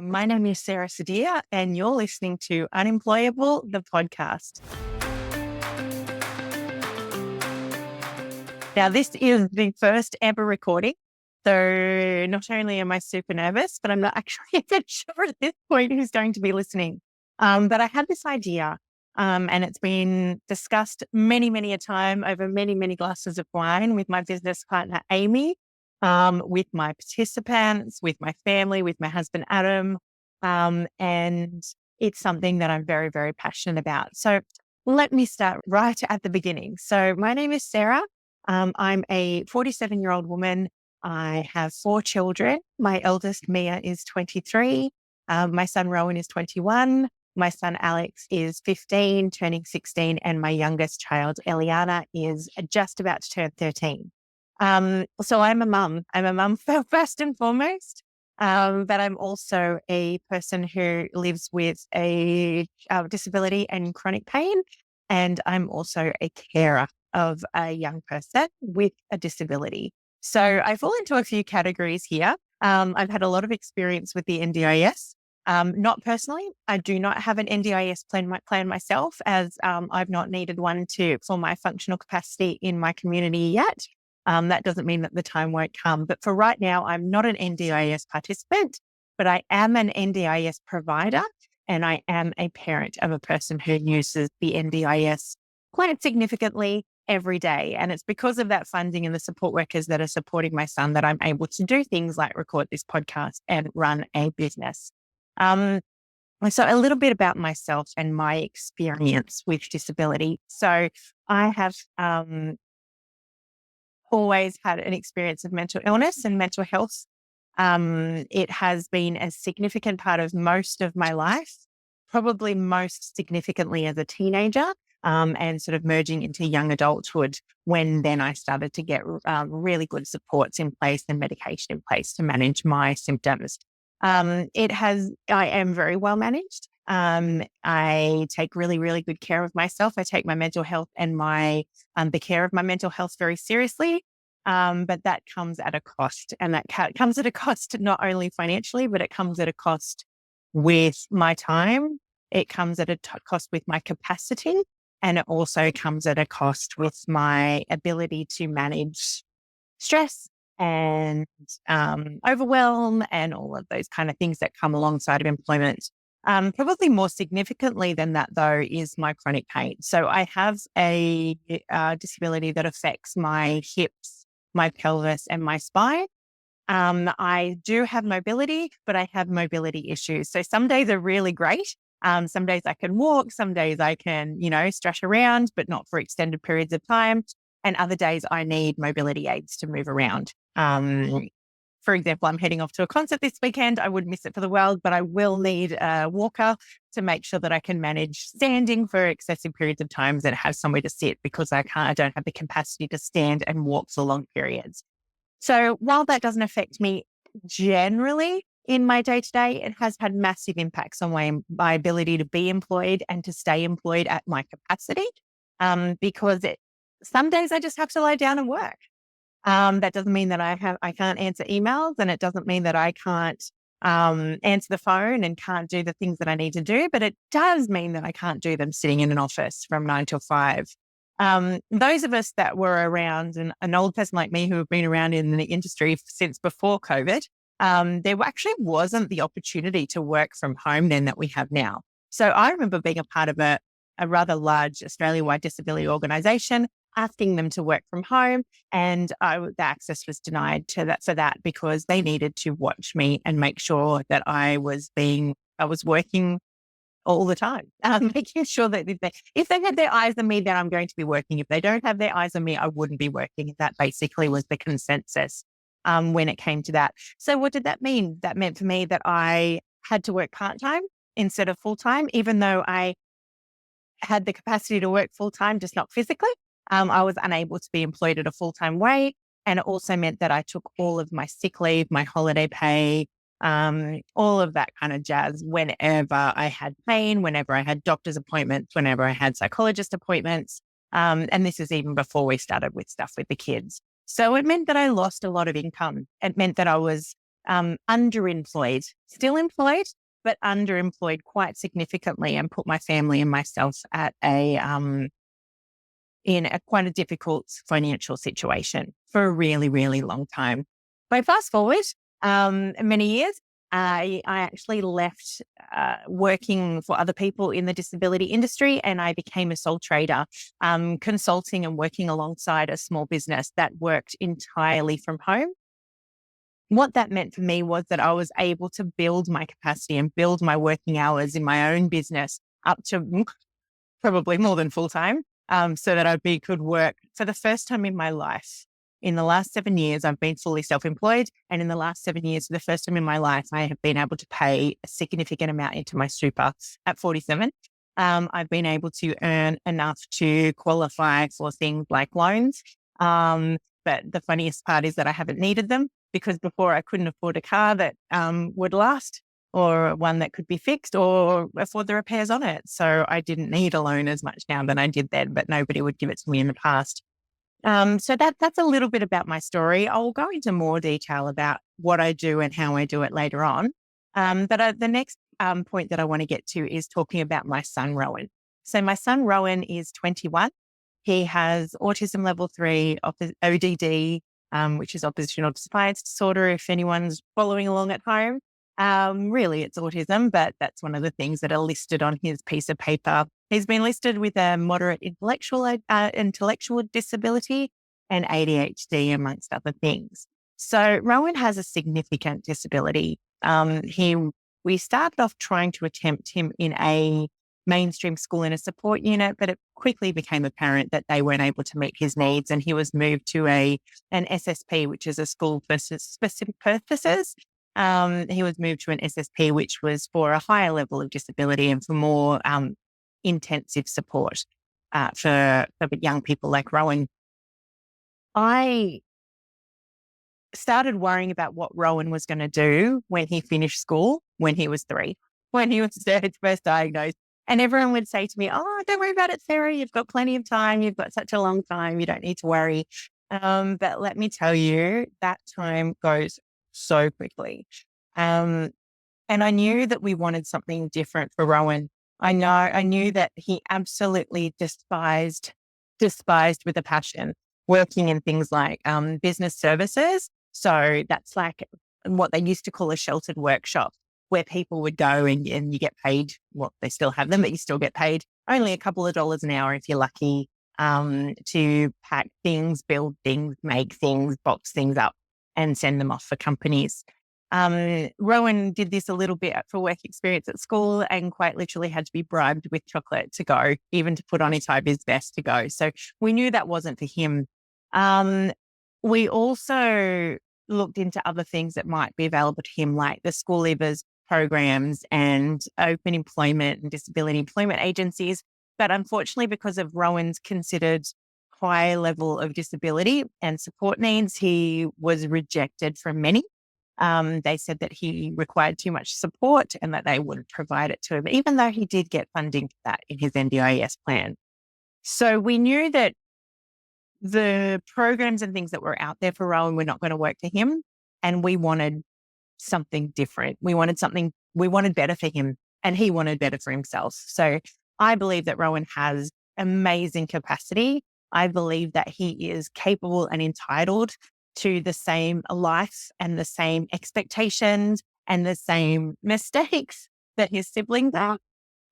My name is Sydir, and you're listening to Unemployable the Podcast. Now, this is the first ever recording. So not only am I super nervous, but I'm not actually even sure at this point who's going to be listening. But I had this idea, and it's been discussed many a time over many glasses of wine with my business partner, Amy, with my participants, with my family, with my husband, Adam. And it's something that I'm very passionate about. So let me start right at the beginning. So my name is Sarah. I'm a 47-year-old woman. I have 4 children. My eldest, Mia, is 23. My son, Rowan, is 21. My son, Alex, is 15, turning 16. And my youngest child, Eliana, is just about to turn 13. So I'm a mum. I'm a mum first and foremost. But I'm also a person who lives with a disability and chronic pain. And I'm also a carer of a young person with a disability. So I fall into a few categories here. I've had a lot of experience with the NDIS. Not personally. I do not have an NDIS plan myself, as I've not needed one for my functional capacity in my community yet. That doesn't mean that the time won't come. But for right now, I'm not an NDIS participant, but I am an NDIS provider, and I am a parent of a person who uses the NDIS quite significantly every day. And it's because of that funding and the support workers that are supporting my son that I'm able to do things like record this podcast and run a business. So a little bit about myself and my experience with disability. So I have always had an experience of mental illness and mental health. It has been a significant part of most of my life, probably most significantly as a teenager, and sort of merging into young adulthood, when then I started to get really good supports in place and medication in place to manage my symptoms. I am very well managed. I take really good care of myself. I take my mental health and the care of my mental health very seriously. But that comes at a cost, and that comes at a cost not only financially, but it comes at a cost with my time. It comes at a cost with my capacity, and it also comes at a cost with my ability to manage stress and overwhelm and all of those kind of things that come alongside of employment. Probably more significantly than that, though, is my chronic pain. So I have a disability that affects my hips, my pelvis, and my spine. I do have mobility, but I have mobility issues. So some days are really great. Some days I can walk, some days I can, stretch around, but not for extended periods of time. And other days I need mobility aids to move around. For example, I'm heading off to a concert this weekend. I wouldn't miss it for the world, but I will need a walker to make sure that I can manage standing for excessive periods of times and have somewhere to sit, because I don't have the capacity to stand and walk for long periods. So while that doesn't affect me generally in my day-to-day, it has had massive impacts on my ability to be employed and to stay employed at my capacity, because some days I just have to lie down and work. That doesn't mean that I can't answer emails, and it doesn't mean that I can't answer the phone and can't do the things that I need to do, but it does mean that I can't do them sitting in an office from 9 till 5. Those of us that were around, and an old person like me who have been around in the industry since before COVID, there actually wasn't the opportunity to work from home then that we have now. So I remember being a part of a rather large Australia-wide disability organisation, asking them to work from home, and the access was denied for that because they needed to watch me and make sure that I was working all the time, making sure that if they had their eyes on me, then I'm going to be working. If they don't have their eyes on me, I wouldn't be working. That basically was the consensus when it came to that. So what did that mean? That meant for me that I had to work part-time instead of full-time, even though I had the capacity to work full-time, just not physically. I was unable to be employed at a full-time way. And it also meant that I took all of my sick leave, my holiday pay, all of that kind of jazz whenever I had pain, whenever I had doctor's appointments, whenever I had psychologist appointments. And this is even before we started with stuff with the kids. So it meant that I lost a lot of income. It meant that I was underemployed, still employed, but underemployed quite significantly, and put my family and myself at in a quite a difficult financial situation for a really, really long time. But fast forward many years, I actually left working for other people in the disability industry, and I became a sole trader, consulting and working alongside a small business that worked entirely from home. What that meant for me was that I was able to build my capacity and build my working hours in my own business up to probably more than full time, so that could work for the first time in my life. In the last 7 years, I've been fully self-employed. And in the last 7 years, for the first time in my life, I have been able to pay a significant amount into my super at 47. I've been able to earn enough to qualify for things like loans. But the funniest part is that I haven't needed them, because before I couldn't afford a car that would last, or one that could be fixed, or afford the repairs on it. So I didn't need a loan as much now than I did then, but nobody would give it to me in the past. So that's a little bit about my story. I'll go into more detail about what I do and how I do it later on. But the next point that I want to get to is talking about my son, Rowan. So my son, Rowan, is 21. He has autism level 3, ODD, which is oppositional defiance disorder, if anyone's following along at home. Really, it's autism, but that's one of the things that are listed on his piece of paper. He's been listed with a moderate intellectual disability and ADHD, amongst other things. So Rowan has a significant disability. We started off trying to attempt him in a mainstream school in a support unit, but it quickly became apparent that they weren't able to meet his needs, and he was moved to an SSP, which is a school for specific purposes. He was moved to an SSP, which was for a higher level of disability and for more intensive support for young people like Rowan. I started worrying about what Rowan was going to do when he finished school, when he was 3, when he was first diagnosed. And everyone would say to me, "Oh, don't worry about it, Sarah. You've got plenty of time. You've got such a long time. You don't need to worry." But let me tell you, that time goes so quickly. And I knew that we wanted something different for Rowan. I knew that he absolutely despised with a passion working in things like business services. So that's like what they used to call a sheltered workshop, where people would go and you get paid. Well, they still have them, but you still get paid only a couple of dollars an hour if you're lucky, to pack things, build things, make things, box things up and send them off for companies. Rowan did this a little bit for work experience at school, and quite literally had to be bribed with chocolate to go, even to put on his high-vis vest to go. So we knew that wasn't for him. We also looked into other things that might be available to him, like the school leavers programs and open employment and disability employment agencies. But unfortunately, because of Rowan's considered high level of disability and support needs, he was rejected from many. They said that he required too much support and that they wouldn't provide it to him, even though he did get funding for that in his NDIS plan. So we knew that the programs and things that were out there for Rowan were not going to work for him. And we wanted something different. We wanted better for him, and he wanted better for himself. So I believe that Rowan has amazing capacity. I believe that he is capable and entitled to the same life and the same expectations and the same mistakes that his siblings are.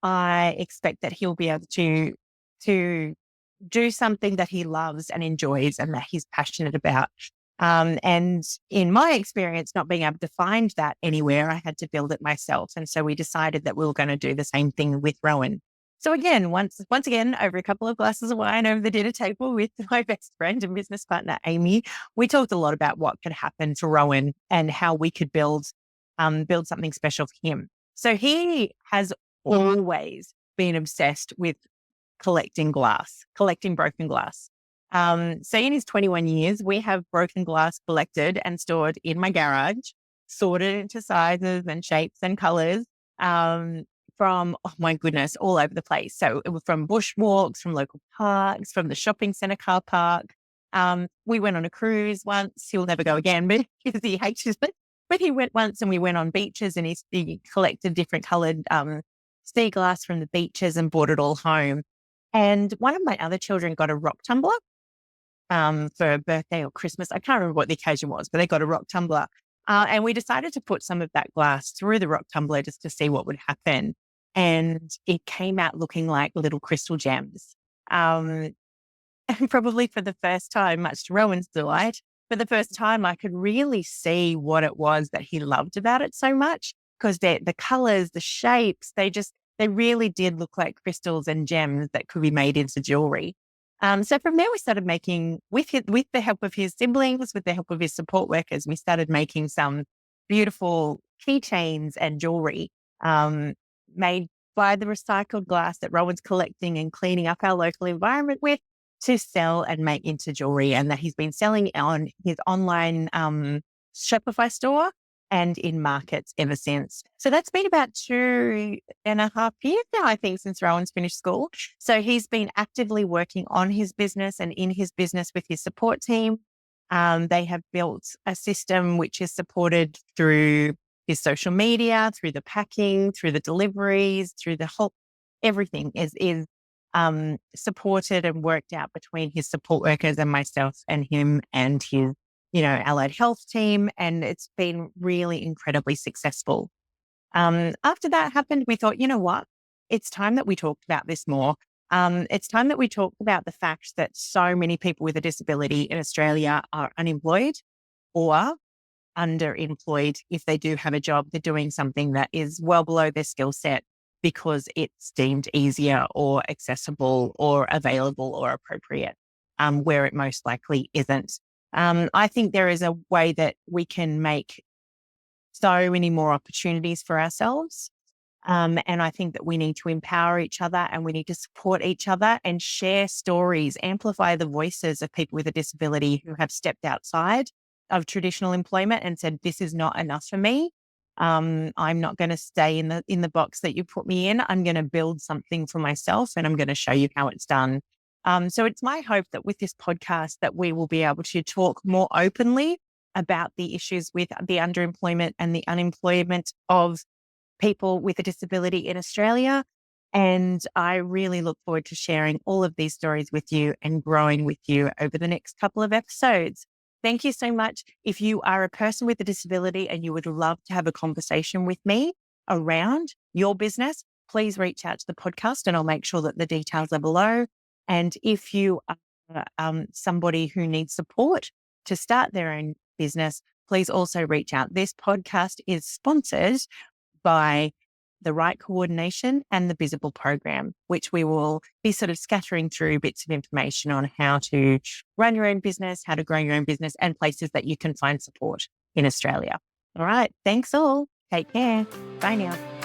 I expect that he'll be able to do something that he loves and enjoys and that he's passionate about. And in my experience, not being able to find that anywhere, I had to build it myself. And so we decided that we were going to do the same thing with Rowan. So again, once again, over a couple of glasses of wine over the dinner table with my best friend and business partner, Amy, we talked a lot about what could happen to Rowan and how we could build something special for him. So he has always been obsessed with collecting broken glass. So in his 21 years, we have broken glass collected and stored in my garage, sorted into sizes and shapes and colors, from, oh my goodness, all over the place. So it was from bushwalks, from local parks, from the shopping center car park. We went on a cruise once. He'll never go again, but because he hates it. But he went once and we went on beaches and he collected different coloured sea glass from the beaches and brought it all home. And one of my other children got a rock tumbler for a birthday or Christmas. I can't remember what the occasion was, but they got a rock tumbler. And we decided to put some of that glass through the rock tumbler just to see what would happen. And it came out looking like little crystal gems. And probably for the first time, much to Rowan's delight, for the first time, I could really see what it was that he loved about it so much, because the colors, the shapes, they really did look like crystals and gems that could be made into jewelry. So from there, we started making, with the help of his siblings, with the help of his support workers, we started making some beautiful keychains and jewelry made by the recycled glass that Rowan's collecting and cleaning up our local environment with, to sell and make into jewelry, and that he's been selling on his online Shopify store and in markets ever since. So that's been about 2.5 years now, I think, since Rowan's finished school. So he's been actively working on his business and in his business with his support team. They have built a system which is supported through his social media, through the packing, through the deliveries, through the whole, everything is supported and worked out between his support workers and myself and him and his, allied health team. And it's been really incredibly successful. After that happened, we thought, you know what? It's time that we talked about this more. It's time that we talked about the fact that so many people with a disability in Australia are unemployed or underemployed. If they do have a job, they're doing something that is well below their skill set because it's deemed easier or accessible or available or appropriate, where it most likely isn't. I think there is a way that we can make so many more opportunities for ourselves. And I think that we need to empower each other and we need to support each other and share stories, amplify the voices of people with a disability who have stepped outside of traditional employment and said, this is not enough for me. I'm not going to stay in the box that you put me in. I'm going to build something for myself and I'm going to show you how it's done. So it's my hope that with this podcast that we will be able to talk more openly about the issues with the underemployment and the unemployment of people with a disability in Australia. And I really look forward to sharing all of these stories with you and growing with you over the next couple of episodes. Thank you so much. If you are a person with a disability and you would love to have a conversation with me around your business, please reach out to the podcast and I'll make sure that the details are below. And if you are somebody who needs support to start their own business, please also reach out. This podcast is sponsored by the Right Coordination and the Visible program, which we will be sort of scattering through bits of information on how to run your own business, how to grow your own business, and places that you can find support in Australia. All right. Thanks all. Take care. Bye now.